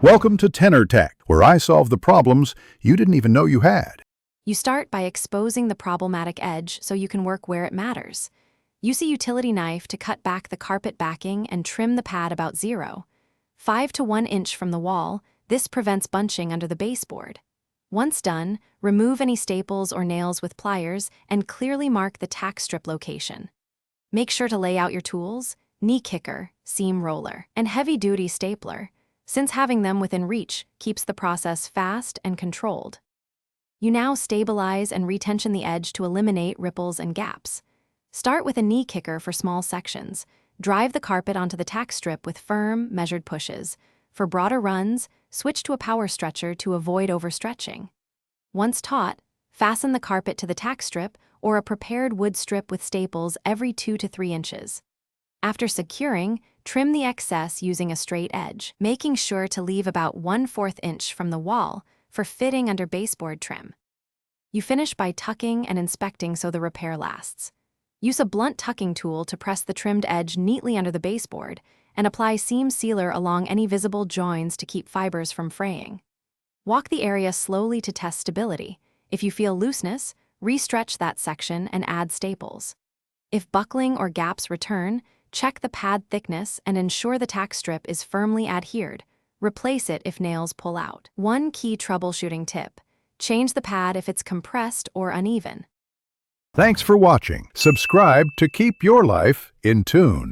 Welcome to Tenor Tech, where I solve the problems you didn't even know you had. You start by exposing the problematic edge so you can work where it matters. Use a utility knife to cut back the carpet backing and trim the pad about 0.5 to 1 inch from the wall. This prevents bunching under the baseboard. Once done, remove any staples or nails with pliers and clearly mark the tack strip location. Make sure to lay out your tools, knee kicker, seam roller, and heavy-duty stapler, since having them within reach keeps the process fast and controlled. You now stabilize and retension the edge to eliminate ripples and gaps. Start with a knee kicker for small sections. Drive the carpet onto the tack strip with firm, measured pushes. For broader runs, switch to a power stretcher to avoid overstretching. Once taut, fasten the carpet to the tack strip or a prepared wood strip with staples every 2 to 3 inches. After securing, trim the excess using a straight edge, making sure to leave about 1/4 inch from the wall for fitting under baseboard trim. You finish by tucking and inspecting so the repair lasts. Use a blunt tucking tool to press the trimmed edge neatly under the baseboard and apply seam sealer along any visible joins to keep fibers from fraying. Walk the area slowly to test stability. If you feel looseness, re-stretch that section and add staples. If buckling or gaps return, check the pad thickness and ensure the tack strip is firmly adhered. Replace it if nails pull out. One key troubleshooting tip: change the pad if it's compressed or uneven. Thanks for watching. Subscribe to keep your life in tune.